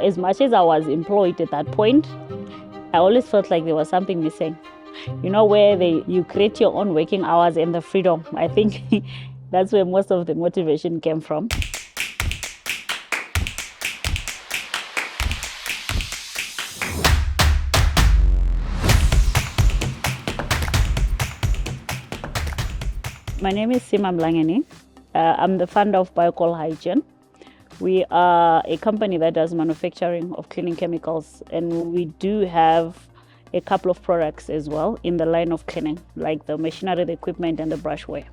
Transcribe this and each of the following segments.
As much as I was employed at that point, I always felt like there was something missing. Where you create your own working hours and the freedom. I think that's where most of the motivation came from. My name is Sima Mlangeni. I'm the founder of Biocol Hygiene. We are a company that does manufacturing of cleaning chemicals, and we do have a couple of products as well in the line of cleaning, like the machinery, the equipment, and the brushware,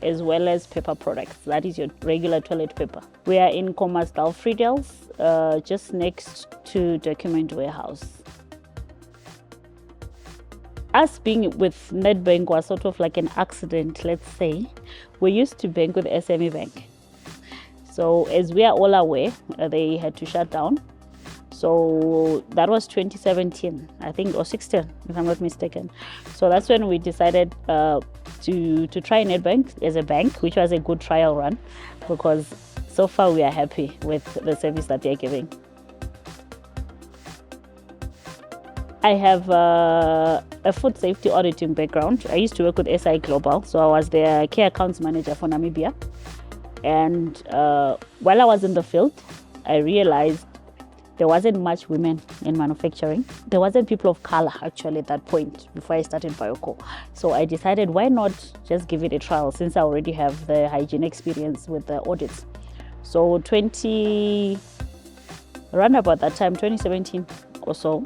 as well as paper products. That is your regular toilet paper. We are in Kommersdal Friedels, just next to Document Warehouse. Us being with Nedbank was sort of like an accident, let's say. We used to bank with SME Bank. So as we are all aware, they had to shut down. So that was 2017, I think, or 16, if I'm not mistaken. So that's when we decided to try Nedbank as a bank, which was a good trial run, because so far we are happy with the service that they're giving. I have a food safety auditing background. I used to work with SI Global, so I was their key accounts manager for Namibia. And while I was in the field, I realized there wasn't much women in manufacturing. There wasn't people of color actually at that point before I started Biocol. So I decided, why not just give it a trial, since I already have the hygiene experience with the audits. So around about that time, 2017 or so,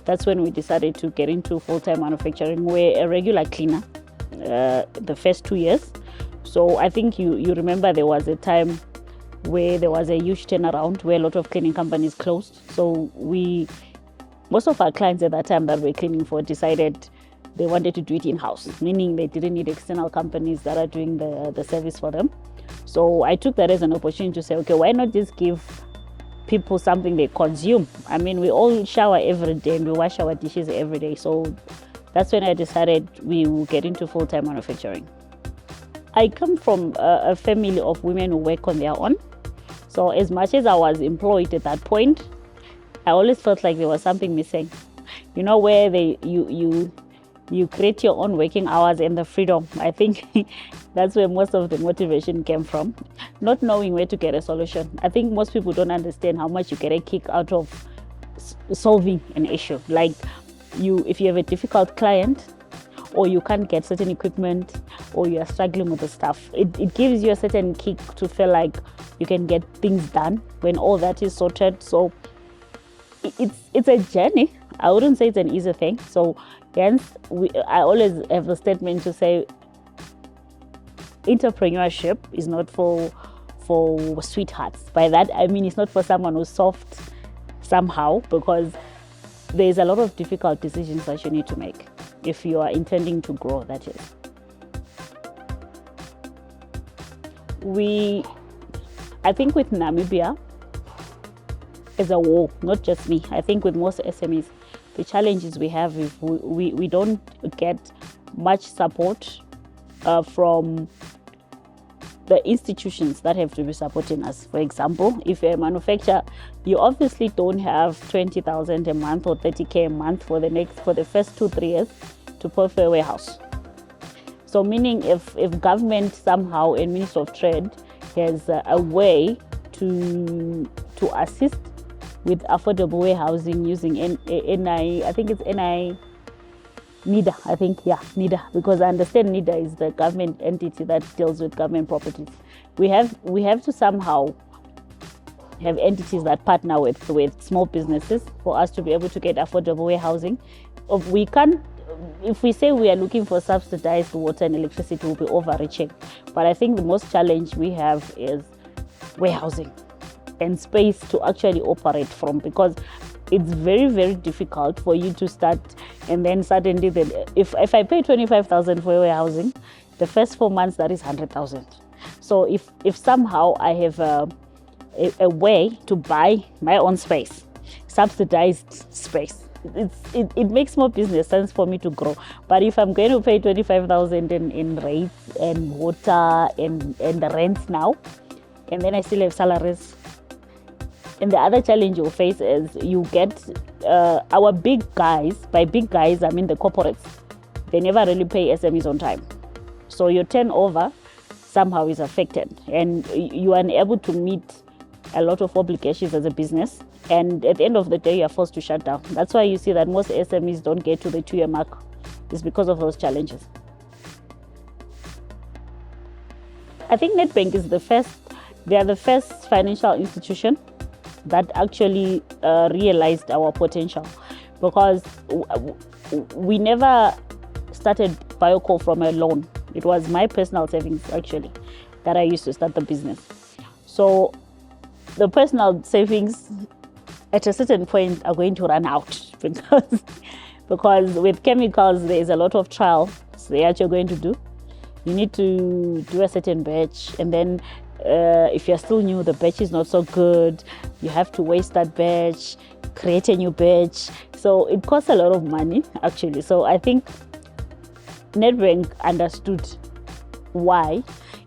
that's when we decided to get into full-time manufacturing. We're a regular cleaner the first 2 years. So I think you remember there was a time where there was a huge turnaround where a lot of cleaning companies closed. So most of our clients at that time that we're cleaning for decided they wanted to do it in-house, meaning they didn't need external companies that are doing the service for them. So I took that as an opportunity to say, okay, why not just give people something they consume? I mean, we all shower every day and we wash our dishes every day. So that's when I decided we will get into full-time manufacturing. I come from a family of women who work on their own. So as much as I was employed at that point, I always felt like there was something missing. Where you create your own working hours and the freedom. I think that's where most of the motivation came from. Not knowing where to get a solution. I think most people don't understand how much you get a kick out of solving an issue. Like if you have a difficult client, or you can't get certain equipment, or you are struggling with the stuff, it gives you a certain kick to feel like you can get things done when all that is sorted. So it's a journey. I wouldn't say it's an easy thing. So hence, I always have a statement to say, entrepreneurship is not for sweethearts. By that I mean it's not for someone who's soft somehow, because there's a lot of difficult decisions that you need to make if you are intending to grow, that is. I think with Namibia as a whole, not just me, I think with most SMEs, the challenges we have is we don't get much support from the institutions that have to be supporting us. For example, if you're a manufacturer, you obviously don't have 20,000 a month or 30K a month for the first 2-3 years to pay for a warehouse. So meaning if government somehow and Ministry of Trade has a way to assist with affordable warehousing using NI, I think it's NI, NIDA, I think, yeah, NIDA, because I understand NIDA is the government entity that deals with government properties. We have to somehow have entities that partner with small businesses for us to be able to get affordable warehousing. If we say we are looking for subsidized water and electricity, we'll be overreaching. But I think the most challenge we have is warehousing and space to actually operate from, because it's very, very difficult for you to start and then suddenly, if I pay 25,000 for warehousing, the first 4 months that is 100,000. So if somehow I have a way to buy my own space, subsidized space, it makes more business sense for me to grow. But if I'm going to pay 25,000 in rates and water and the rents now, and then I still have salaries, And the other challenge you'll face is you get our big guys, by big guys, I mean the corporates, they never really pay SMEs on time. So your turnover somehow is affected and you are unable to meet a lot of obligations as a business. And at the end of the day, you're forced to shut down. That's why you see that most SMEs don't get to the 2-year mark. It's because of those challenges. I think Nedbank is they are the first financial institution that actually realized our potential, because we never started Bioco from a loan. It was my personal savings actually that I used to start the business. So the personal savings at a certain point are going to run out because with chemicals there is a lot of trials that you're going to do. You need to do a certain batch, and then if you're still new, the batch is not so good, you have to waste that batch, create a new batch. So it costs a lot of money actually. So I think Nedbank understood why,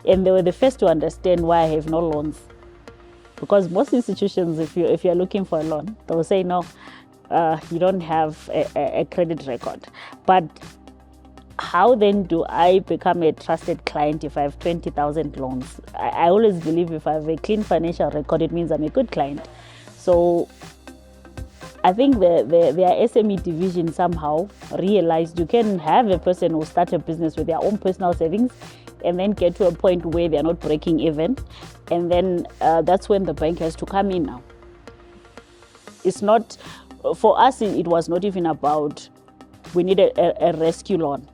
and they were the first to understand why I have no loans. Because most institutions, if you're looking for a loan, they'll say no, you don't have a credit record. But how then do I become a trusted client if I have 20,000 loans? I always believe if I have a clean financial record, it means I'm a good client. So I think their SME division somehow realized you can have a person who start a business with their own personal savings and then get to a point where they're not breaking even. And then that's when the bank has to come in now. It's not, for us, it was not even about, we need a rescue loan.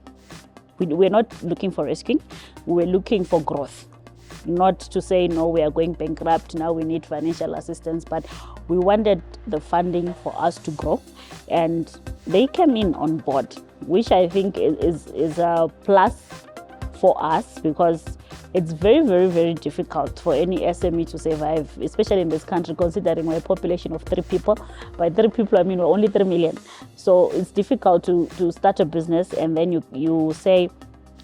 We're not looking for rescuing, we're looking for growth. Not to say, no, we are going bankrupt, now we need financial assistance, but we wanted the funding for us to grow. And they came in on board, which I think is a plus for us, because it's very, very, very difficult for any SME to survive, especially in this country, considering we're a population of 3 people. By 3 people, I mean we're only 3 million. So it's difficult to start a business and then you say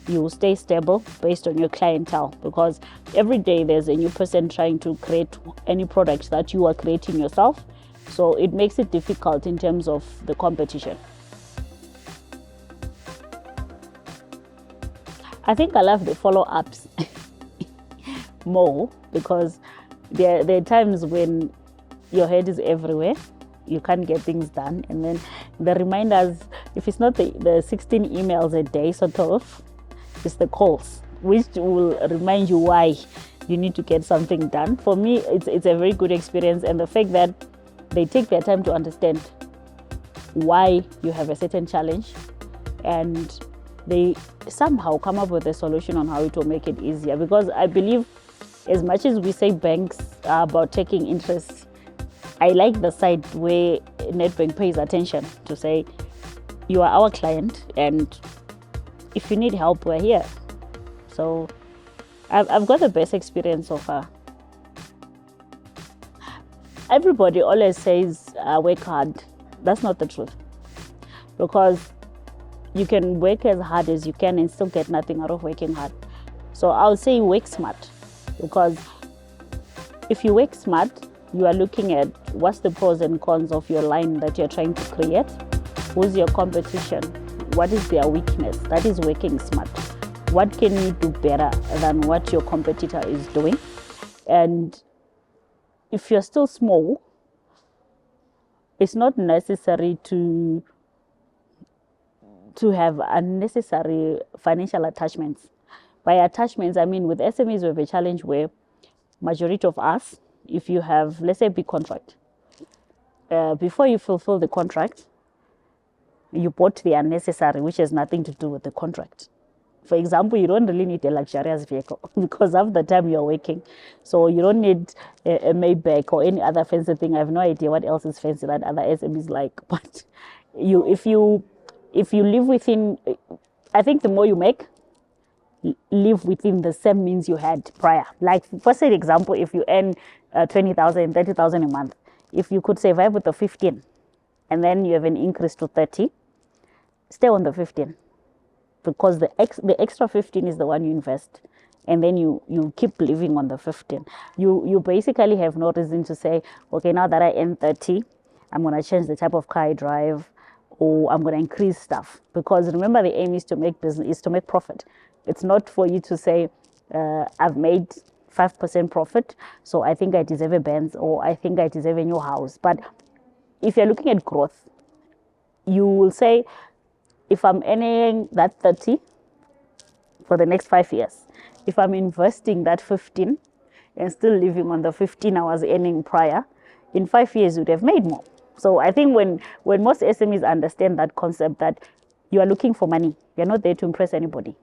you stay stable based on your clientele, because every day there's a new person trying to create any product that you are creating yourself. So it makes it difficult in terms of the competition. I think I love the follow-ups more, because there are times when your head is everywhere, you can't get things done, and then the reminders, if it's not the 16 emails a day sort of, it's the calls, which will remind you why you need to get something done. For me, it's a very good experience, and the fact that they take their time to understand why you have a certain challenge, and they somehow come up with a solution on how it will make it easier. Because I believe, as much as we say banks are about taking interest, I like the side where Nedbank pays attention to say, you are our client, and if you need help, we're here. So I've got the best experience so far. Everybody always says work hard. That's not the truth, because you can work as hard as you can and still get nothing out of working hard. So I'll say work smart, because if you work smart, you are looking at what's the pros and cons of your line that you're trying to create. Who's your competition? What is their weakness? That is working smart. What can you do better than what your competitor is doing? And if you're still small, it's not necessary to have unnecessary financial attachments. By attachments, I mean with SMEs we have a challenge where majority of us, if you have, let's say, a big contract, before you fulfill the contract, you bought the unnecessary, which has nothing to do with the contract. For example, you don't really need a luxurious vehicle because half the time you're working. So you don't need a Maybach or any other fancy thing. I have no idea what else is fancy that other SMEs like. But if you live within, I think the more you make, live within the same means you had prior. Like, for say example, if you earn 20,000, 30,000 a month, if you could survive with the 15 and then you have an increase to 30, stay on the 15, because the extra 15 is the one you invest and then you keep living on the 15. You basically have no reason to say, okay, now that I earn 30, I'm going to change the type of car I drive, or I'm going to increase stuff. Because remember, the aim is to make business, is to make profit. It's not for you to say, I've made 5% profit, so I think I deserve a Benz, or I think I deserve a new house. But if you're looking at growth, you will say, if I'm earning that 30 for the next 5 years, if I'm investing that 15 and still living on the 15 I was earning prior, in 5 years you'd have made more. So I think when most SMEs understand that concept, that you are looking for money, you're not there to impress anybody.